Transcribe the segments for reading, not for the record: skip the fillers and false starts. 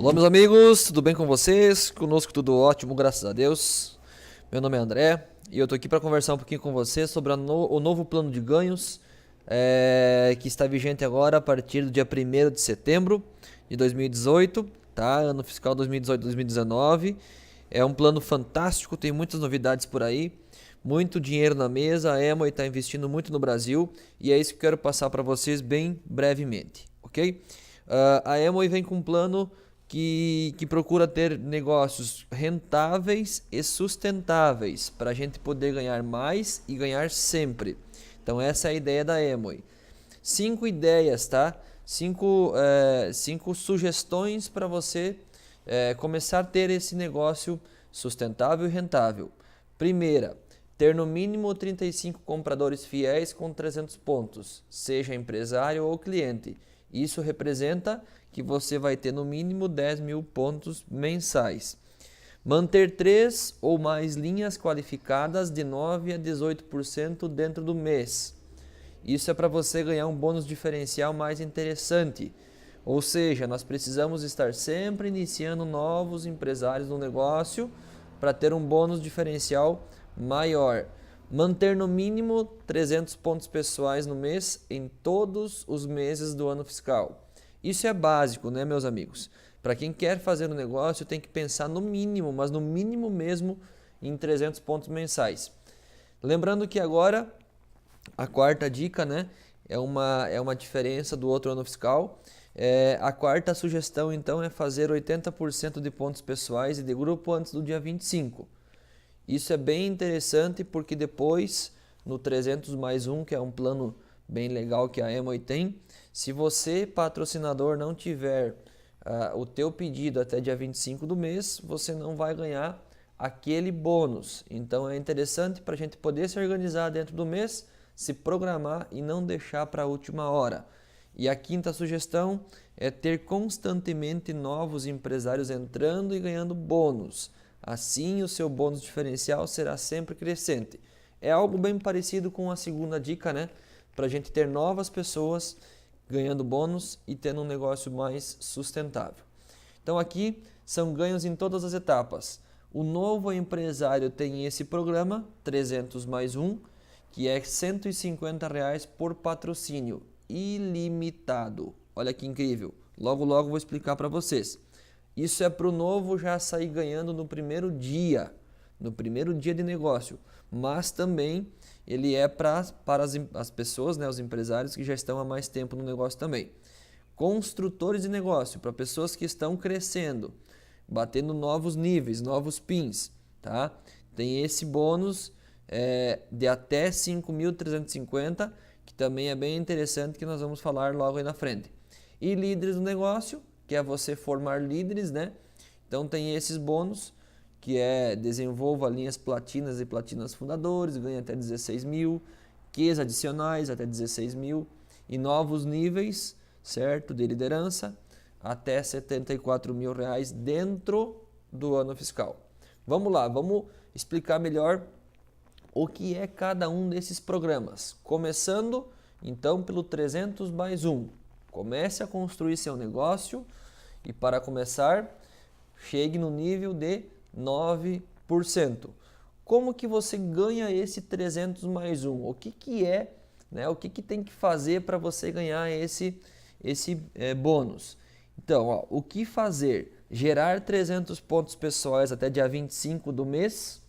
Olá, meus amigos, tudo bem com vocês? Conosco tudo ótimo, graças a Deus. Meu nome é André e eu tô aqui para conversar um pouquinho com vocês sobre o novo plano de ganhos que está vigente agora a partir do dia 1º de setembro de 2018, tá? Ano fiscal 2018-2019. É um plano fantástico, tem muitas novidades por aí, muito dinheiro na mesa, a Amway está investindo muito no Brasil e é isso que eu quero passar para vocês bem brevemente, ok? A Amway vem com um plano que procura ter negócios rentáveis e sustentáveis para a gente poder ganhar mais e ganhar sempre. Então essa é a ideia da Amway. 5 ideias, tá? 5 sugestões para você começar a ter esse negócio sustentável e rentável. Primeira, ter no mínimo 35 compradores fiéis com 300 pontos, seja empresário ou cliente. Isso representa que você vai ter no mínimo 10 mil pontos mensais. Manter 3 ou mais linhas qualificadas de 9 a 18% dentro do mês. Isso é para você ganhar um bônus diferencial mais interessante. Ou seja, nós precisamos estar sempre iniciando novos empresários no negócio para ter um bônus diferencial maior. Manter no mínimo 300 pontos pessoais no mês em todos os meses do ano fiscal. Isso é básico, né, meus amigos? Para quem quer fazer um negócio, tem que pensar no mínimo, mas no mínimo mesmo, em 300 pontos mensais. Lembrando que agora, a quarta dica, né, é uma diferença do outro ano fiscal. A quarta sugestão, então, é fazer 80% de pontos pessoais e de grupo antes do dia 25. Isso é bem interessante porque depois, no 300 mais 1, que é um plano bem legal que a Amway tem, se você, patrocinador, não tiver o teu pedido até dia 25 do mês, você não vai ganhar aquele bônus. Então é interessante para a gente poder se organizar dentro do mês, se programar e não deixar para a última hora. E a quinta sugestão é ter constantemente novos empresários entrando e ganhando bônus. Assim, o seu bônus diferencial será sempre crescente. É algo bem parecido com a segunda dica, né? Para a gente ter novas pessoas ganhando bônus e tendo um negócio mais sustentável. Então aqui são ganhos em todas as etapas. O novo empresário tem esse programa, 300 mais 1, que é R$ 150 por patrocínio, ilimitado. Olha que incrível. Logo vou explicar para vocês. Isso é para o novo já sair ganhando no primeiro dia de negócio, mas também ele é para as pessoas, né, os empresários que já estão há mais tempo no negócio também. Construtores de negócio, para pessoas que estão crescendo, batendo novos níveis, novos pins, tá? Tem esse bônus de até 5.350, que também é bem interessante, que nós vamos falar logo aí na frente. E líderes do negócio, que é você formar líderes, né? Então tem esses bônus, que desenvolva linhas platinas e platinas fundadores, ganha até 16 mil, Qs adicionais até 16 mil e novos níveis, certo, de liderança até 74 mil reais dentro do ano fiscal. Vamos lá, vamos explicar melhor o que é cada um desses programas. Começando então pelo 300 mais 1. Comece a construir seu negócio e para começar, chegue no nível de 9%. Como que você ganha esse 300 mais 1? O que é, né? O que tem que fazer para você ganhar esse bônus? Então, ó, o que fazer? Gerar 300 pontos pessoais até dia 25 do mês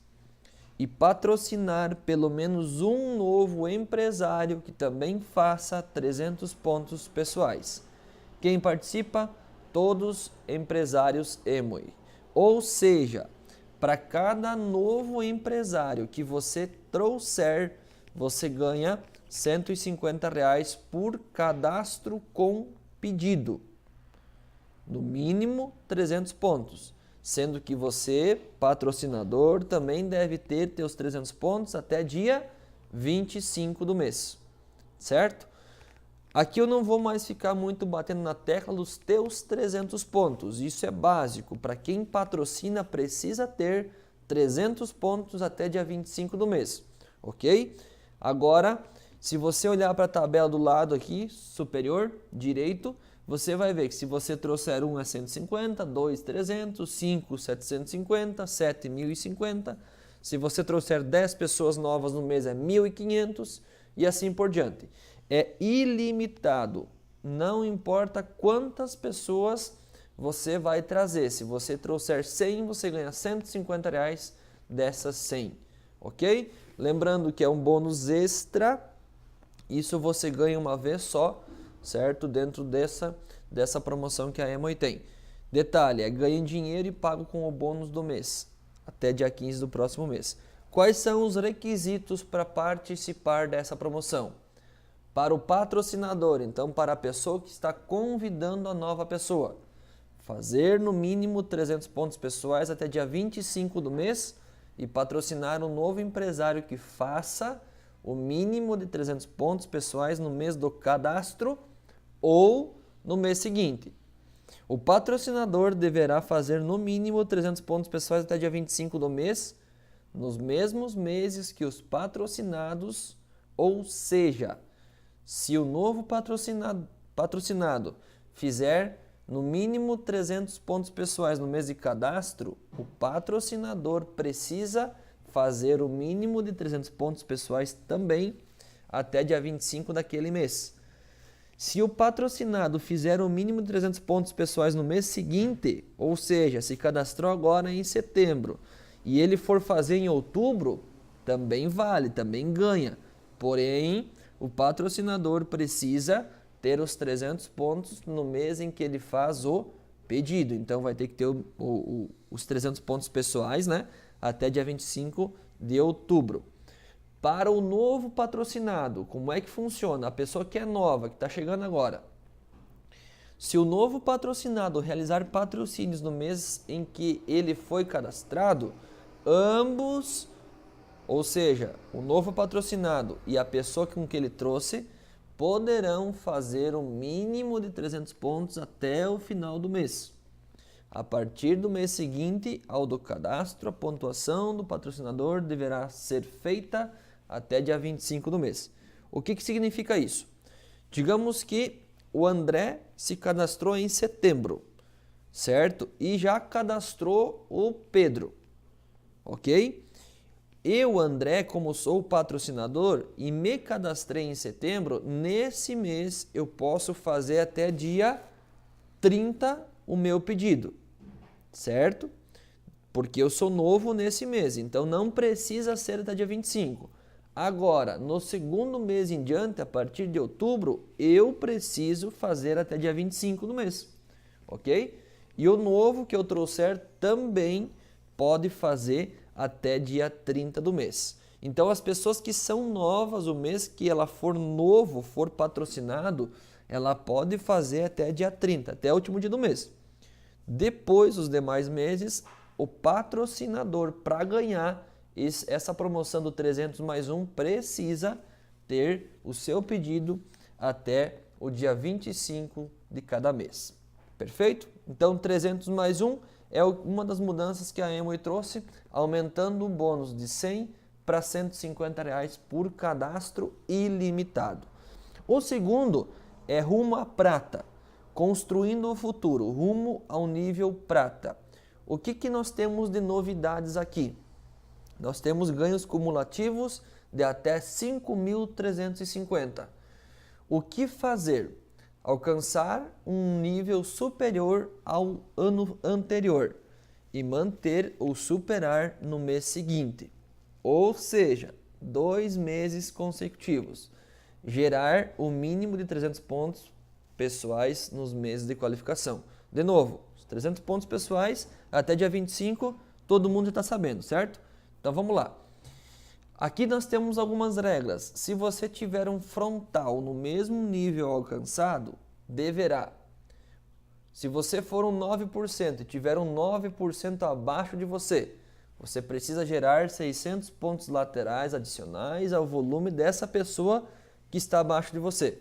e patrocinar pelo menos um novo empresário que também faça 300 pontos pessoais. Quem participa? Todos empresários Amway. Ou seja, para cada novo empresário que você trouxer, você ganha R$ 150 por cadastro com pedido. No mínimo 300 pontos. Sendo que você, patrocinador, também deve ter teus 300 pontos até dia 25 do mês. Certo? Aqui eu não vou mais ficar muito batendo na tecla dos teus 300 pontos. Isso é básico. Para quem patrocina, precisa ter 300 pontos até dia 25 do mês. Ok? Agora, se você olhar para a tabela do lado aqui, superior, direito, você vai ver que se você trouxer 1 é 150, 2 300, 5 750, 7 1050. Se você trouxer 10 pessoas novas no mês é 1.500 e assim por diante. É ilimitado, não importa quantas pessoas você vai trazer. Se você trouxer 100, você ganha R$150 dessas 100, ok? Lembrando que é um bônus extra, isso você ganha uma vez só, certo? Dentro dessa promoção que a Amway tem. Detalhe, é ganho em dinheiro e pago com o bônus do mês, até dia 15 do próximo mês. Quais são os requisitos para participar dessa promoção? Para o patrocinador, então para a pessoa que está convidando a nova pessoa, fazer no mínimo 300 pontos pessoais até dia 25 do mês e patrocinar um novo empresário que faça o mínimo de 300 pontos pessoais no mês do cadastro ou no mês seguinte. O patrocinador deverá fazer no mínimo 300 pontos pessoais até dia 25 do mês, nos mesmos meses que os patrocinados, ou seja, se o novo patrocinado fizer no mínimo 300 pontos pessoais no mês de cadastro, o patrocinador precisa fazer o mínimo de 300 pontos pessoais também até dia 25 daquele mês. Se o patrocinado fizer o mínimo de 300 pontos pessoais no mês seguinte, ou seja, se cadastrou agora em setembro e ele for fazer em outubro, também vale, também ganha. Porém, o patrocinador precisa ter os 300 pontos no mês em que ele faz o pedido. Então, vai ter que ter os 300 pontos pessoais, né, até dia 25 de outubro. Para o novo patrocinado, como é que funciona? A pessoa que é nova, que está chegando agora. Se o novo patrocinado realizar patrocínios no mês em que ele foi cadastrado, ambos, ou seja, o novo patrocinado e a pessoa com que ele trouxe, poderão fazer o mínimo de 300 pontos até o final do mês. A partir do mês seguinte ao do cadastro, a pontuação do patrocinador deverá ser feita até dia 25 do mês. O que significa isso? Digamos que o André se cadastrou em setembro, certo? E já cadastrou o Pedro, ok? Eu, André, como sou o patrocinador e me cadastrei em setembro, nesse mês eu posso fazer até dia 30 o meu pedido, certo? Porque eu sou novo nesse mês, então não precisa ser até dia 25. Agora, no segundo mês em diante, a partir de outubro, eu preciso fazer até dia 25 do mês, ok? E o novo que eu trouxer também pode fazer até dia 30 do mês. Então, as pessoas que são novas, o mês que ela for novo, for patrocinado, ela pode fazer até dia 30, até o último dia do mês. Depois, os demais meses, o patrocinador, para ganhar essa promoção do 300 mais 1, precisa ter o seu pedido até o dia 25 de cada mês. Perfeito? Então, 300 mais 1 é uma das mudanças que a Amway trouxe, aumentando o bônus de 100 para R$150 por cadastro ilimitado. O segundo é rumo à prata, construindo o futuro, rumo ao nível prata. O que nós temos de novidades aqui? Nós temos ganhos cumulativos de até 5.350. O que fazer? Alcançar um nível superior ao ano anterior e manter ou superar no mês seguinte. Ou seja, 2 meses consecutivos. Gerar o mínimo de 300 pontos pessoais nos meses de qualificação. De novo, os 300 pontos pessoais até dia 25, todo mundo já está sabendo, certo? Então vamos lá. Aqui nós temos algumas regras. Se você tiver um frontal no mesmo nível alcançado, deverá. Se você for um 9% e tiver um 9% abaixo de você, você precisa gerar 600 pontos laterais adicionais ao volume dessa pessoa que está abaixo de você.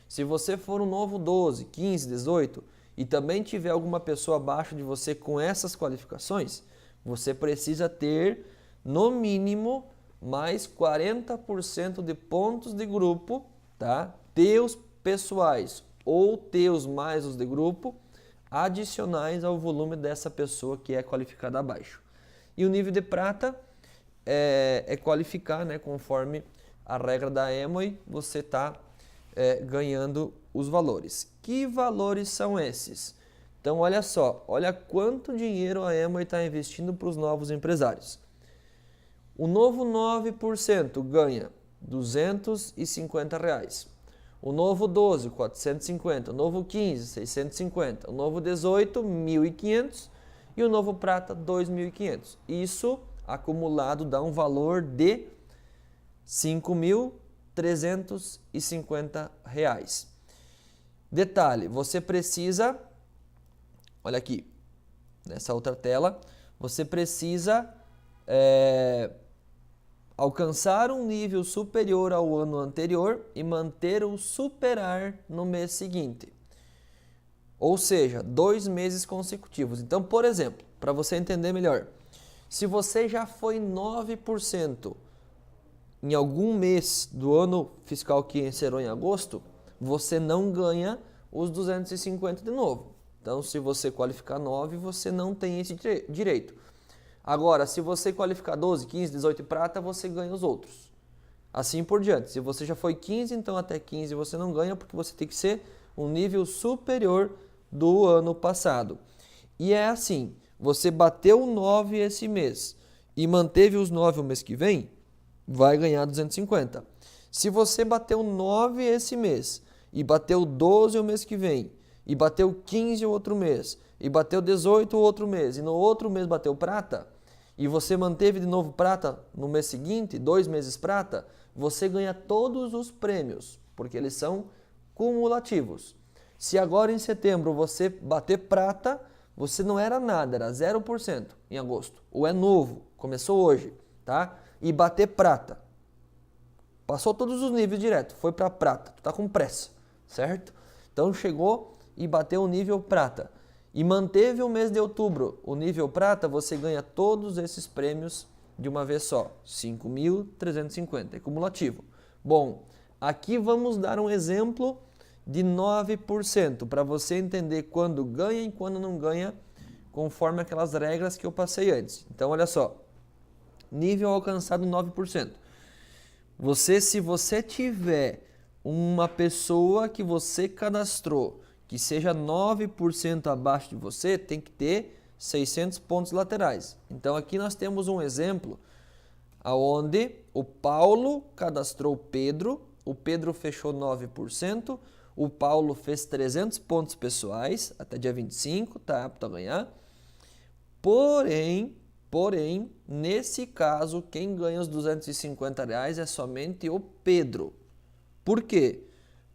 Se você for um novo 12, 15, 18 e também tiver alguma pessoa abaixo de você com essas qualificações, você precisa ter no mínimo mais 40% de pontos de grupo, tá? Teus pessoais ou T's mais os de grupo, adicionais ao volume dessa pessoa que é qualificada abaixo. E o nível de prata é qualificar, né, conforme a regra da Amway, você está ganhando os valores. Que valores são esses? Então, olha só, olha quanto dinheiro a Amway está investindo para os novos empresários. O novo 9% ganha R$ 250. O novo 12, 450. O novo 15, 650. O novo 18, 1.500. E o novo prata, 2.500. Isso acumulado dá um valor de R$ 5.350. Detalhe, você precisa, olha aqui, nessa outra tela, você precisa alcançar um nível superior ao ano anterior e manter o superar no mês seguinte. Ou seja, 2 meses consecutivos. Então, por exemplo, para você entender melhor, se você já foi 9% em algum mês do ano fiscal que encerrou em agosto, você não ganha os 250 de novo. Então, se você qualificar 9, você não tem esse direito. Agora, se você qualificar 12, 15, 18 prata, você ganha os outros. Assim por diante. Se você já foi 15, então até 15 você não ganha, porque você tem que ser um nível superior do ano passado. E é assim, você bateu 9 esse mês e manteve os 9 o mês que vem, vai ganhar 250. Se você bateu 9 esse mês e bateu 12 o mês que vem, e bateu 15 o outro mês, e bateu 18 o outro mês, e no outro mês bateu prata, e você manteve de novo prata no mês seguinte, 2 meses prata, você ganha todos os prêmios, porque eles são cumulativos. Se agora em setembro você bater prata, você não era nada, era 0% em agosto. Ou é novo, começou hoje, tá? E bater prata. Passou todos os níveis direto, foi para prata, tu tá com pressa, certo? Então chegou e bateu o nível prata. E manteve o mês de outubro, o nível prata, você ganha todos esses prêmios de uma vez só, 5.350, é cumulativo. Bom, aqui vamos dar um exemplo de 9%, para você entender quando ganha e quando não ganha, conforme aquelas regras que eu passei antes. Então, olha só, nível alcançado 9%. Se você tiver uma pessoa que você cadastrou, que seja 9% abaixo de você, tem que ter 600 pontos laterais. Então aqui nós temos um exemplo onde o Paulo cadastrou o Pedro fechou 9%, o Paulo fez 300 pontos pessoais, até dia 25, tá apto a ganhar. Porém, nesse caso, quem ganha os R$250 é somente o Pedro. Por quê?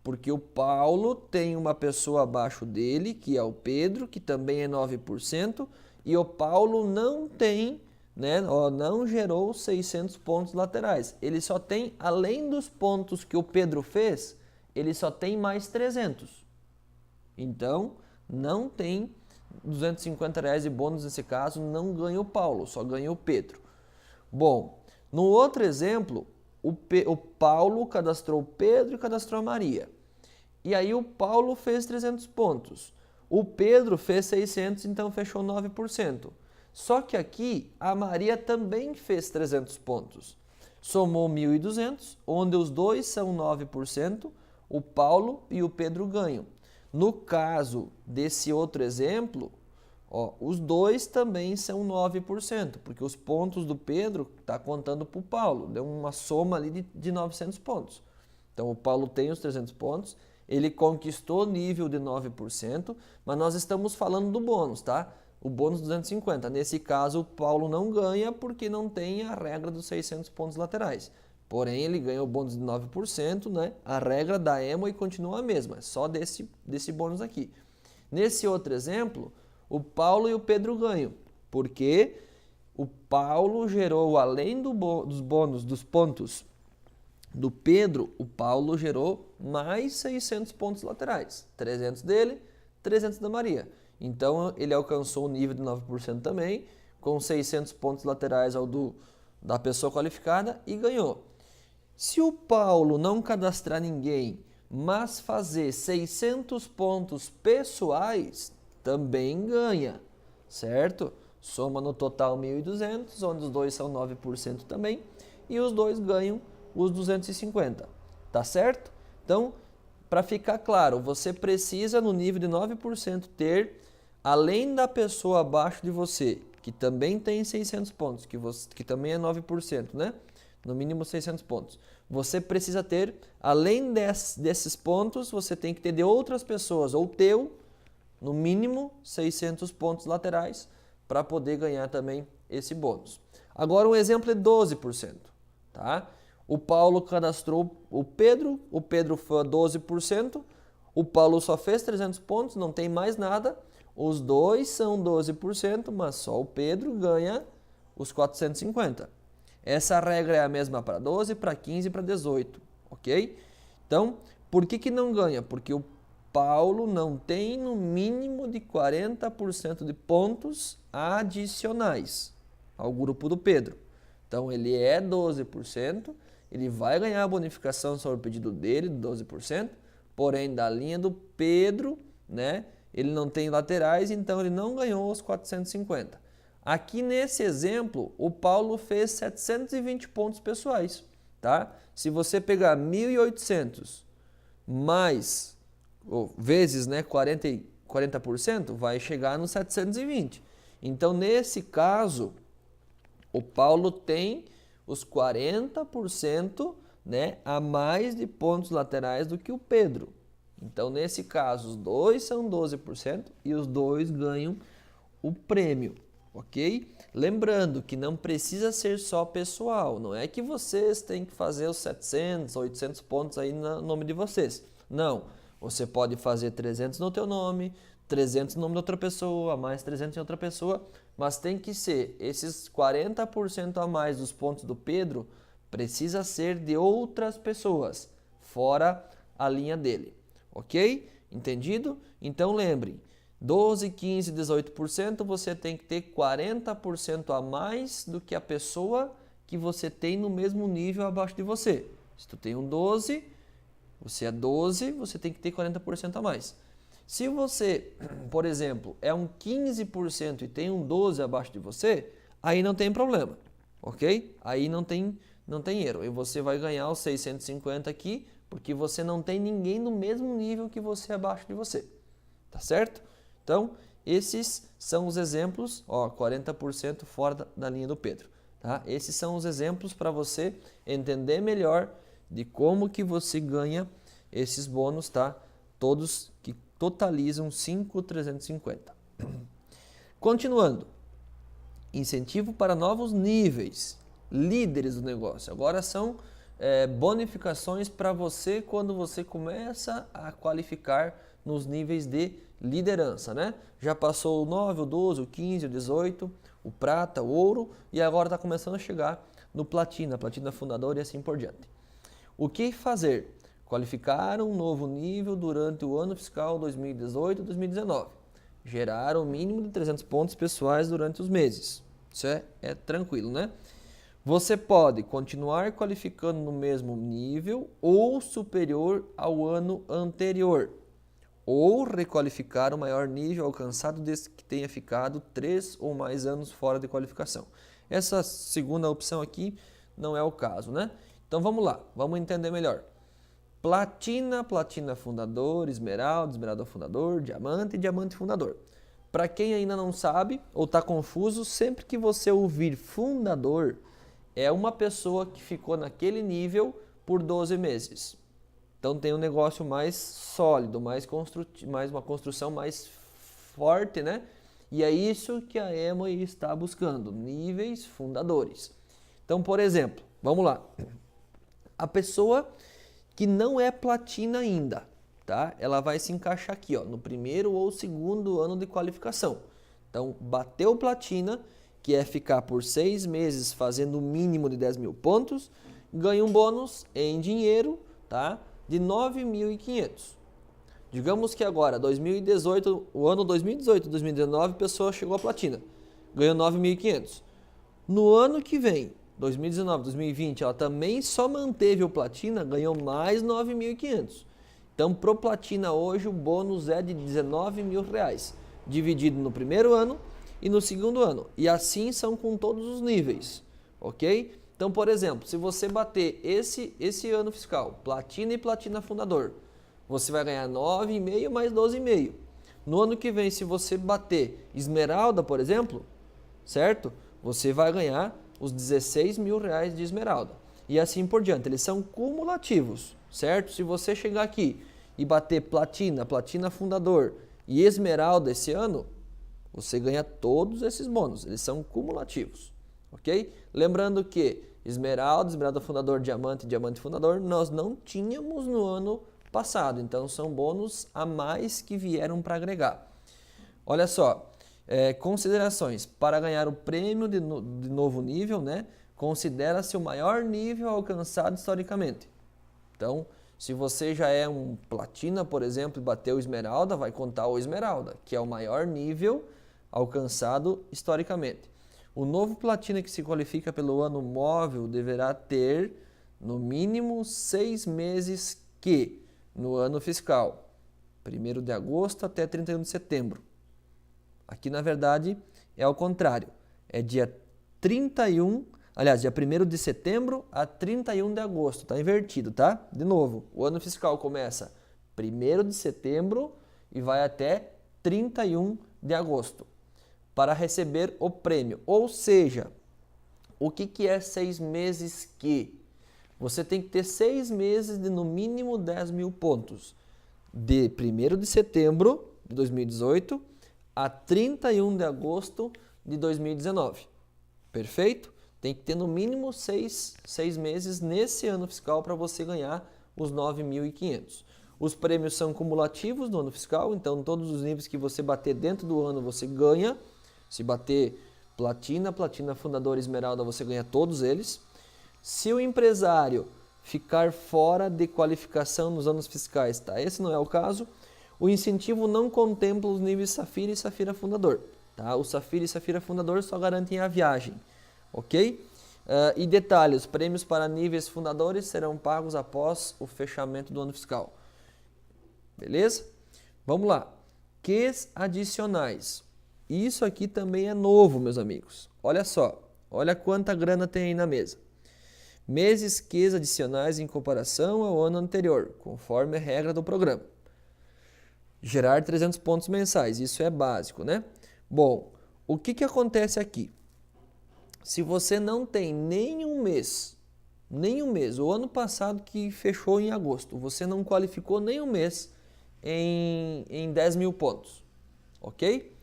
Porque o Paulo tem uma pessoa abaixo dele, que é o Pedro, que também é 9%, e o Paulo não tem, né, não gerou 600 pontos laterais. Ele só tem, além dos pontos que o Pedro fez, ele só tem mais 300. Então, não tem R$250 de bônus nesse caso, não ganha o Paulo, só ganha o Pedro. Bom, no outro exemplo, o Paulo cadastrou o Pedro e cadastrou a Maria. E aí o Paulo fez 300 pontos. O Pedro fez 600, então fechou 9%. Só que aqui a Maria também fez 300 pontos. Somou 1.200, onde os dois são 9%, o Paulo e o Pedro ganham. No caso desse outro exemplo, os dois também são 9%, porque os pontos do Pedro está contando para o Paulo. Deu uma soma ali de 900 pontos. Então o Paulo tem os 300 pontos, ele conquistou nível de 9%, mas nós estamos falando do bônus, tá? O bônus 250. Nesse caso, o Paulo não ganha porque não tem a regra dos 600 pontos laterais. Porém, ele ganha o bônus de 9%, né? A regra da Amway continua a mesma, é só desse bônus aqui. Nesse outro exemplo, o Paulo e o Pedro ganham, porque o Paulo gerou, além dos bônus, dos pontos do Pedro, o Paulo gerou mais 600 pontos laterais. 300 dele, 300 da Maria. Então, ele alcançou o nível de 9% também, com 600 pontos laterais da pessoa qualificada e ganhou. Se o Paulo não cadastrar ninguém mas fazer 600 pontos pessoais também ganha, certo? Soma no total 1.200, onde os dois são 9% também, e os dois ganham os 250, tá certo? Então, para ficar claro, você precisa no nível de 9% ter, além da pessoa abaixo de você, que também tem 600 pontos, que também é 9%, né? No mínimo 600 pontos. Você precisa ter, além desses pontos, você tem que ter de outras pessoas, ou teu, no mínimo 600 pontos laterais, para poder ganhar também esse bônus. Agora um exemplo é 12%, tá? O Paulo cadastrou o Pedro foi 12%, o Paulo só fez 300 pontos, não tem mais nada, os dois são 12%, mas só o Pedro ganha os 450. Essa regra é a mesma para 12, para 15 e para 18, ok? Então, por que não ganha? Porque o Paulo não tem no mínimo de 40% de pontos adicionais ao grupo do Pedro. Então, ele é 12%, ele vai ganhar a bonificação sobre o pedido dele, de 12%, porém, da linha do Pedro, né, ele não tem laterais, então ele não ganhou os 450. Aqui nesse exemplo, o Paulo fez 720 pontos pessoais, tá? Se você pegar 1.800 mais, ou vezes, né, 40%, vai chegar nos 720. Então, nesse caso, o Paulo tem os 40%, né, a mais de pontos laterais do que o Pedro. Então, nesse caso, os dois são 12% e os dois ganham o prêmio, ok? Lembrando que não precisa ser só pessoal, não é que vocês têm que fazer os 700, 800 pontos aí no nome de vocês. Não, você pode fazer 300 no teu nome, 300 no nome de outra pessoa, mais 300 em outra pessoa, mas tem que ser esses 40% a mais dos pontos do Pedro, precisa ser de outras pessoas, fora a linha dele, ok? Entendido? Então lembre, 12, 15, 18% você tem que ter 40% a mais do que a pessoa que você tem no mesmo nível abaixo de você. Se tu tem um 12, você é 12, você tem que ter 40% a mais. Se você, por exemplo, é um 15% e tem um 12 abaixo de você, aí não tem problema, ok? Aí não tem erro. E você vai ganhar os 650 aqui, porque você não tem ninguém no mesmo nível que você abaixo de você, tá certo? Então, esses são os exemplos, ó, 40% fora da linha do Pedro, tá? Esses são os exemplos para você entender melhor de como que você ganha esses bônus, tá? Todos que totalizam 5.350. Continuando, incentivo para novos níveis, líderes do negócio. Agora são bonificações para você quando você começa a qualificar nos níveis de liderança, né? Já passou o 9, o 12, o 15, o 18, o prata, o ouro e agora está começando a chegar no platina fundador e assim por diante. O que fazer? Qualificar um novo nível durante o ano fiscal 2018 e 2019. Gerar um mínimo de 300 pontos pessoais durante os meses. Isso é tranquilo, né? Você pode continuar qualificando no mesmo nível ou superior ao ano anterior. Ou requalificar o maior nível alcançado desde que tenha ficado 3 ou mais anos fora de qualificação. Essa segunda opção aqui não é o caso, né? Então vamos lá, vamos entender melhor. Platina, platina fundador, esmeralda, esmeralda fundador, diamante, diamante fundador. Para quem ainda não sabe ou está confuso, sempre que você ouvir fundador, é uma pessoa que ficou naquele nível por 12 meses. Então tem um negócio mais sólido, mais uma construção mais forte, né? E é isso que a Emory está buscando, níveis fundadores. Então, por exemplo, vamos lá. A pessoa que não é platina ainda, tá? Ela vai se encaixar aqui, ó, no primeiro ou segundo ano de qualificação. Então, bateu platina, que é ficar por 6 meses fazendo o mínimo de 10 mil pontos, ganha um bônus em dinheiro, tá? De 9.500. Digamos que agora, 2018, o ano 2018 e 2019, a pessoa chegou à platina, ganhou 9.500. No ano que vem, 2019, 2020, ela também só manteve o platina, ganhou mais 9.500. Então, pro Platina hoje, o bônus é de R$19.000, dividido no primeiro ano e no segundo ano. E assim são com todos os níveis, ok? Então, por exemplo, se você bater esse ano fiscal, Platina e Platina Fundador, você vai ganhar 9,5 mais 12,5. No ano que vem, se você bater Esmeralda, por exemplo, certo? Você vai ganhar os R$16.000 de Esmeralda. E assim por diante, eles são cumulativos, certo? Se você chegar aqui e bater Platina, Platina Fundador e Esmeralda esse ano, você ganha todos esses bônus, eles são cumulativos, ok? Lembrando que Esmeralda, Esmeralda Fundador, Diamante e Diamante Fundador, nós não tínhamos no ano passado, então são bônus a mais que vieram para agregar. Olha só, considerações, para ganhar o prêmio de novo nível, né? Considera-se o maior nível alcançado historicamente. Então, se você já é um Platina, por exemplo, e bateu Esmeralda, vai contar o Esmeralda, que é o maior nível alcançado historicamente. O novo Platina que se qualifica pelo ano móvel deverá ter, no mínimo, 6 meses que, no ano fiscal, 1º de agosto até 31 de setembro. Aqui, na verdade, é ao contrário. É dia 1º de setembro a 31 de agosto. Está invertido, tá? De novo, o ano fiscal começa 1º de setembro e vai até 31 de agosto para receber o prêmio. Ou seja, o que é 6 meses que? Você tem que ter 6 meses de no mínimo 10.000 pontos. De 1º de setembro de 2018 a 31 de agosto de 2019. Perfeito? Tem que ter no mínimo 6 meses nesse ano fiscal para você ganhar os 9.500. Os prêmios são cumulativos no ano fiscal, então todos os níveis que você bater dentro do ano você ganha. Se bater Platina, Platina Fundador, Esmeralda, você ganha todos eles. Se o empresário ficar fora de qualificação nos anos fiscais, tá? Esse não é o caso. O incentivo não contempla os níveis Safira e Safira Fundador, tá? O Safira e Safira Fundador só garantem a viagem, ok? E detalhe, os prêmios para níveis fundadores serão pagos após o fechamento do ano fiscal. Beleza? Vamos lá. Qs adicionais. Isso aqui também é novo, meus amigos. Olha só, olha quanta grana tem aí na mesa. Meses Qs adicionais em comparação ao ano anterior, conforme a regra do programa. Gerar 300 pontos mensais, isso é básico, né? Bom, o que acontece aqui? Se você não tem nenhum mês, o ano passado que fechou em agosto, você não qualificou nenhum mês em 10.000 pontos, ok?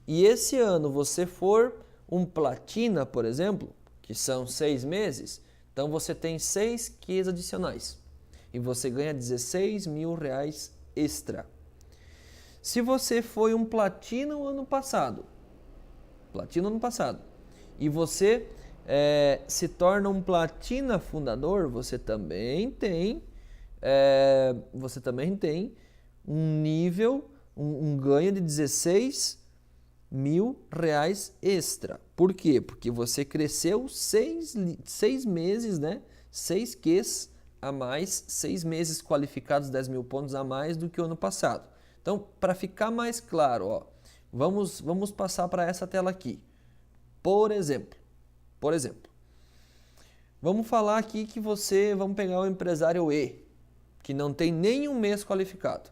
E esse ano você for um Platina, por exemplo, que são 6 meses, então você tem 6 Qs adicionais e você ganha R$16.000 extra. Se você foi um Platina no ano passado, e você se torna um Platina Fundador, você também tem um nível, um ganho de R$16.000 extra. Por quê? Porque você cresceu 6 meses, né? 6 Qs a mais, 6 meses qualificados, 10.000 pontos a mais do que o ano passado. Então, para ficar mais claro, ó, vamos passar para essa tela aqui. Por exemplo, vamos falar aqui que vamos pegar o empresário E, que não tem nenhum mês qualificado,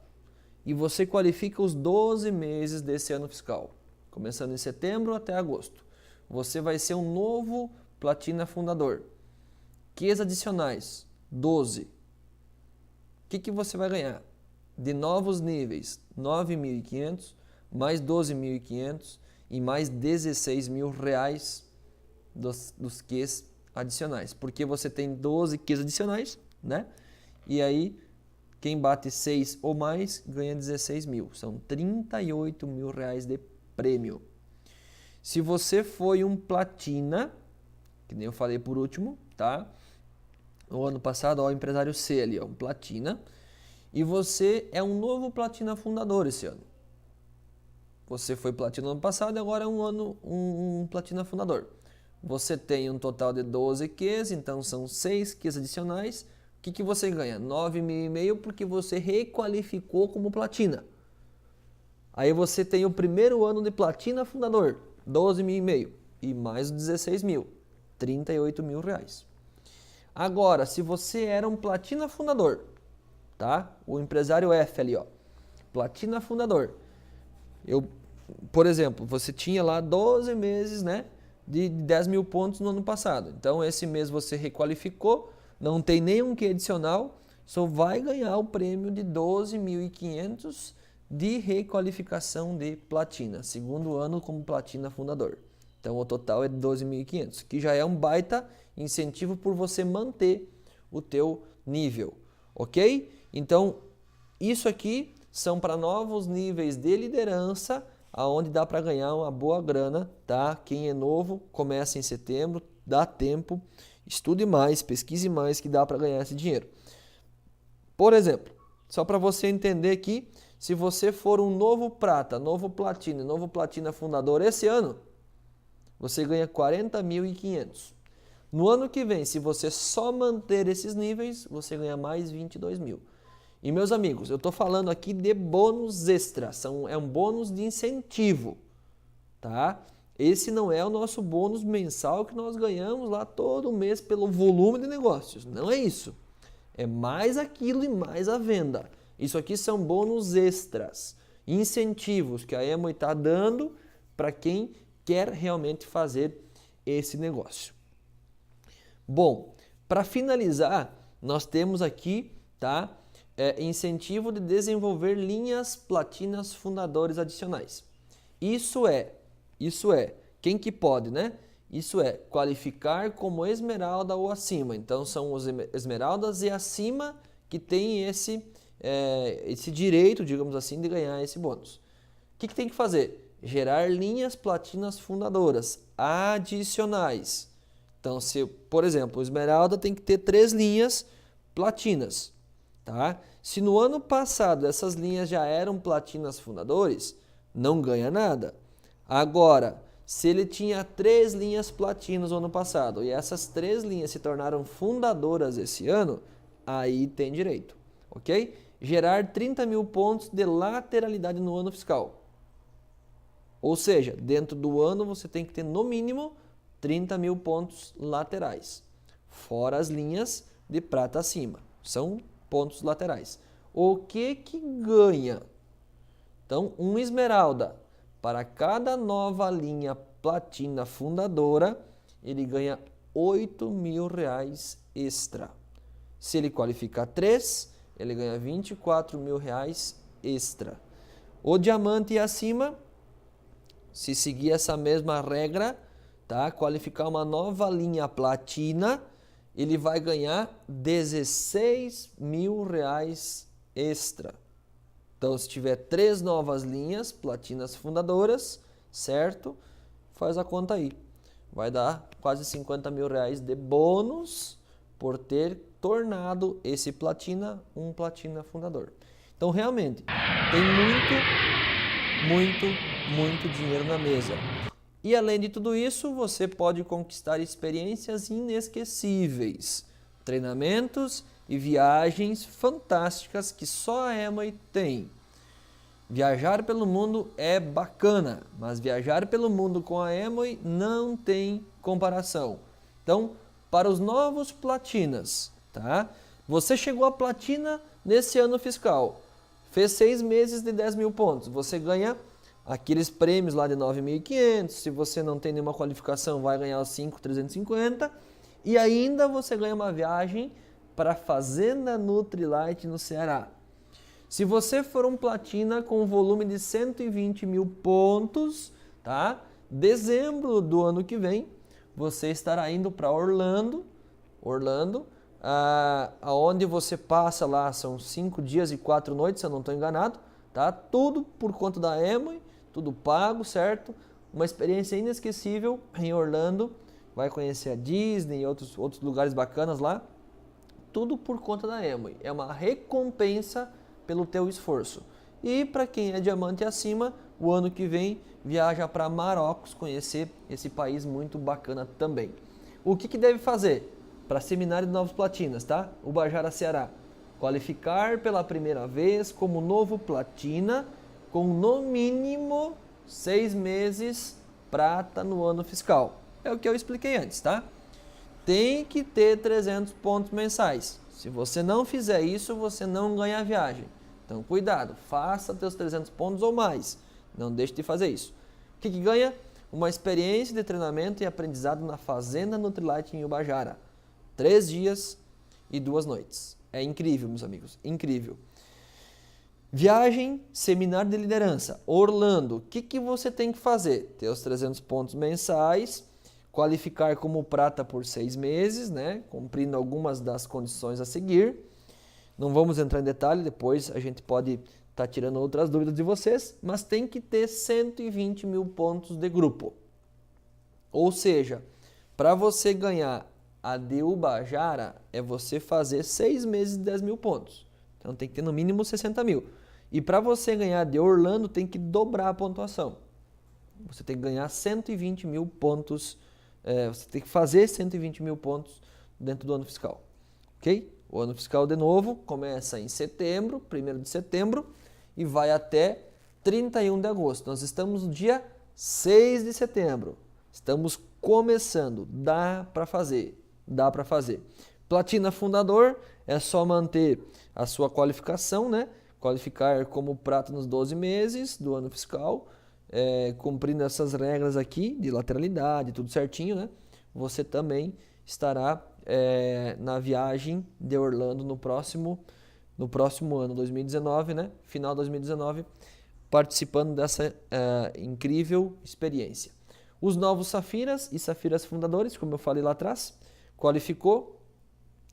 e você qualifica os 12 meses desse ano fiscal, começando em setembro até agosto. Você vai ser um novo Platina Fundador. Qs adicionais, 12. O que você vai ganhar? De novos níveis, 9.500, mais 12.500 e mais R$16.000 dos Qs adicionais. Porque você tem 12 Qs adicionais, né? E aí, quem bate 6 ou mais ganha 16.000. São R$38.000 de prêmio. Se você foi um Platina, que nem eu falei por último, tá? No ano passado, ó, o empresário C ali, ó, um Platina. E você é um novo Platina Fundador esse ano. Você foi Platina no ano passado e agora é um Platina Fundador. Você tem um total de 12 Qs, então são 6 Qs adicionais, que você ganha? 9.500 porque você requalificou como platina. Aí você tem o primeiro ano de platina fundador, 12.500 e mais 16.000, 38.000 reais. Agora, se você era um platina fundador, tá? O empresário F ali, ó, platina fundador. Por exemplo, você tinha lá 12 meses, né, de 10.000 pontos no ano passado. Então, esse mês você requalificou, não tem nenhum que adicional, só vai ganhar o prêmio de 12.500 de requalificação de platina, segundo ano como platina fundador. Então, o total é 12.500, que já é um baita incentivo por você manter o teu nível, ok? Então, isso aqui são para novos níveis de liderança, aonde dá para ganhar uma boa grana, tá? Quem é novo, começa em setembro, dá tempo, estude mais, pesquise mais, que dá para ganhar esse dinheiro. Por exemplo, só para você entender aqui, se você for um novo prata, novo platina fundador esse ano, você ganha 40.500. No ano que vem, se você só manter esses níveis, você ganha mais 22.000. E meus amigos, eu estou falando aqui de bônus extra, é um bônus de incentivo, tá? Esse não é o nosso bônus mensal que nós ganhamos lá todo mês pelo volume de negócios, não é isso. É mais aquilo e mais a venda. Isso aqui são bônus extras, incentivos que a Amway está dando para quem quer realmente fazer esse negócio. Bom, para finalizar, nós temos aqui, tá? Incentivo de desenvolver linhas platinas fundadores adicionais. Isso é, quem que pode, né? Isso é qualificar como esmeralda ou acima. Então são os esmeraldas e acima que tem esse direito, digamos assim, de ganhar esse bônus. O que tem que fazer? Gerar linhas platinas fundadoras adicionais. Então, por exemplo, o esmeralda tem que ter 3 linhas platinas. Tá? Se no ano passado essas linhas já eram platinas fundadores, não ganha nada. Agora, se ele tinha 3 linhas platinas no ano passado e essas 3 linhas se tornaram fundadoras esse ano, aí tem direito, ok? Gerar 30.000 pontos de lateralidade no ano fiscal. Ou seja, dentro do ano você tem que ter no mínimo 30.000 pontos laterais, fora as linhas de prata acima. São pontos laterais. O que ganha? Então, um esmeralda. Para cada nova linha platina fundadora, ele ganha 8.000 reais extra. Se ele qualificar 3, ele ganha 24.000 reais extra. O diamante e acima, se seguir essa mesma regra, tá? Qualificar uma nova linha platina, ele vai ganhar 16.000 reais extra. Então, se tiver 3 novas linhas platinas fundadoras, certo? Faz a conta aí. Vai dar quase 50.000 reais de bônus por ter tornado esse platina um platina fundador. Então, realmente, tem muito dinheiro na mesa. E além de tudo isso, você pode conquistar experiências inesquecíveis, treinamentos e viagens fantásticas que só a Amway tem. Viajar pelo mundo é bacana, mas viajar pelo mundo com a Amway não tem comparação. Então, para os novos platinas, tá? Você chegou a platina nesse ano fiscal, fez 6 meses de 10.000 pontos, você ganha aqueles prêmios lá de 9.500, se você não tem nenhuma qualificação, vai ganhar os 5.350 e ainda você ganha uma viagem para a Fazenda Nutrilite no Ceará. Se você for um platina com volume de 120.000 pontos, tá? Dezembro do ano que vem, você estará indo para Orlando, aonde você passa lá, são 5 dias e 4 noites, se eu não estou enganado, tá? Tudo por conta da Amway, tudo pago, certo? Uma experiência inesquecível em Orlando, vai conhecer a Disney e outros lugares bacanas lá, tudo por conta da Amway. É uma recompensa pelo teu esforço. E para quem é diamante acima, o ano que vem viaja para Marrocos conhecer esse país muito bacana também. O que deve fazer? para Seminário de Novos Platinas, tá? Ubajara, Ceará. Qualificar pela primeira vez como novo platina com no mínimo 6 meses prata no ano fiscal. É o que eu expliquei antes, tá? Tem que ter 300 pontos mensais. Se você não fizer isso, você não ganha a viagem. Então, cuidado, faça teus 300 pontos ou mais. Não deixe de fazer isso. O que ganha? Uma experiência de treinamento e aprendizado na Fazenda Nutrilite em Ubajara. 3 dias e 2 noites. É incrível, meus amigos, incrível. Viagem, seminário de liderança, Orlando. O que você tem que fazer? Ter os 300 pontos mensais, qualificar como prata por 6 meses, né? Cumprindo algumas das condições a seguir. Não vamos entrar em detalhe, depois a gente pode estar tirando outras dúvidas de vocês, mas tem que ter 120 mil pontos de grupo. Ou seja, para você ganhar a de Ubajara, é você fazer 6 meses de 10 mil pontos. Então tem que ter no mínimo 60 mil. E para você ganhar de Orlando, tem que dobrar a pontuação. Você tem que ganhar 120 mil pontos, você tem que fazer 120 mil pontos dentro do ano fiscal. Ok? O ano fiscal, de novo, começa em setembro, 1º de setembro, e vai até 31 de agosto. Nós estamos no dia 6 de setembro. Estamos começando. Dá para fazer. Dá para fazer. Platina fundador, é só manter a sua qualificação, né? Qualificar como prata nos 12 meses do ano fiscal, cumprindo essas regras aqui de lateralidade, tudo certinho, né? Você também estará na viagem de Orlando no próximo ano, 2019, né? Final de 2019, participando dessa incrível experiência. Os novos Safiras e Safiras fundadores, como eu falei lá atrás, qualificou,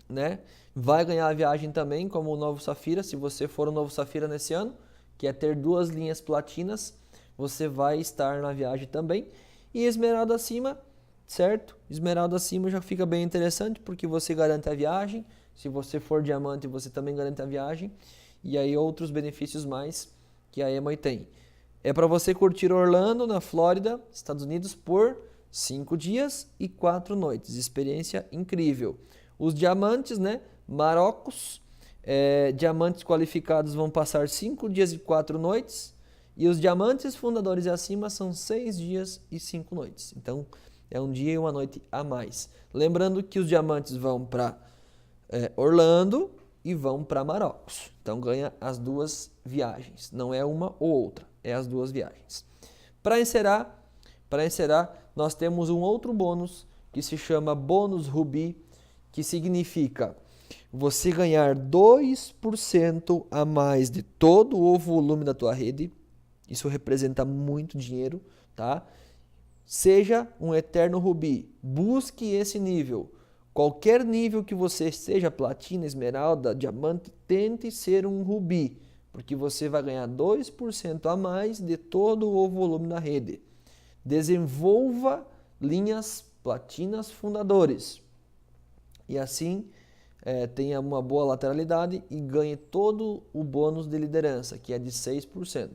né? Vai ganhar a viagem também como o novo Safira, se você for o novo Safira nesse ano, que é ter 2 linhas platinas, você vai estar na viagem também. E Esmeralda acima, certo? Esmeralda acima já fica bem interessante, porque você garante a viagem. Se você for diamante, você também garante a viagem. E aí outros benefícios mais que a Emoi tem. É para você curtir Orlando, na Flórida, Estados Unidos, por 5 dias e 4 noites. Experiência incrível. Os diamantes, né? Marrocos, diamantes qualificados vão passar 5 dias e 4 noites. E os diamantes fundadores e acima são 6 dias e 5 noites. Então, é um dia e uma noite a mais. Lembrando que os diamantes vão para Orlando e vão para Marrocos. Então, ganha as 2 viagens. Não é uma ou outra, é as 2 viagens. Para encerrar, nós temos um outro bônus que se chama Bônus Rubi, que significa você ganhar 2% a mais de todo o volume da tua rede. Isso representa muito dinheiro, tá? Seja um eterno rubi, busque esse nível. Qualquer nível que você seja, platina, esmeralda, diamante, tente ser um rubi, porque você vai ganhar 2% a mais de todo o volume da rede. Desenvolva linhas platinas fundadores e assim tenha uma boa lateralidade e ganhe todo o bônus de liderança, que é de 6%.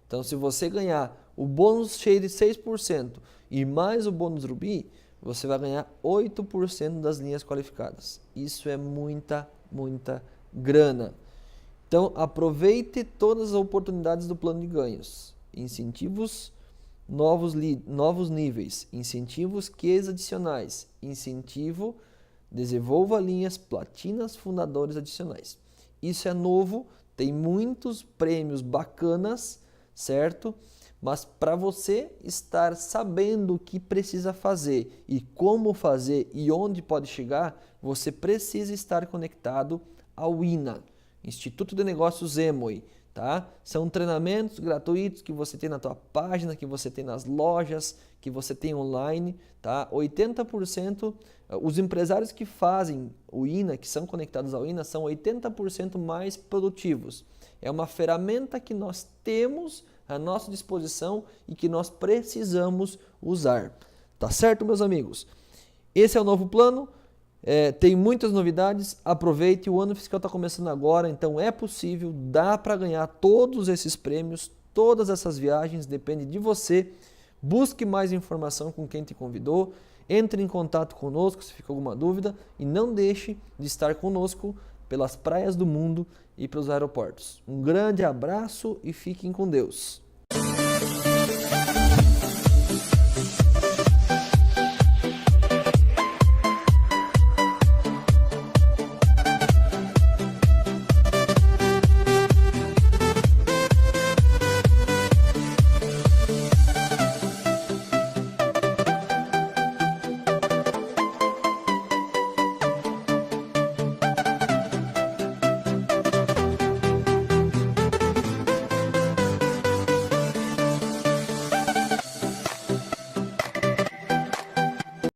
Então, se você ganhar o bônus cheio de 6% e mais o bônus rubi, você vai ganhar 8% das linhas qualificadas. Isso é muita, muita grana. Então, aproveite todas as oportunidades do plano de ganhos. Incentivos, novos níveis, incentivos QEs adicionais, incentivo, desenvolva linhas platinas fundadores adicionais. Isso é novo, tem muitos prêmios bacanas, certo? Mas para você estar sabendo o que precisa fazer e como fazer e onde pode chegar, você precisa estar conectado ao INA, Instituto de Negócios Emoi, tá? São treinamentos gratuitos que você tem na tua página, que você tem nas lojas, que você tem online, tá? 80%, os empresários que fazem o INA, que são conectados ao INA, são 80% mais produtivos. É uma ferramenta que nós temos à nossa disposição e que nós precisamos usar. Tá certo, meus amigos? Esse é o novo plano. Tem muitas novidades, aproveite, o ano fiscal está começando agora, então é possível, dá para ganhar todos esses prêmios, todas essas viagens, depende de você. Busque mais informação com quem te convidou, Entre em contato conosco se fica alguma dúvida e não deixe de estar conosco pelas praias do mundo e pelos aeroportos. Um grande abraço e fiquem com Deus.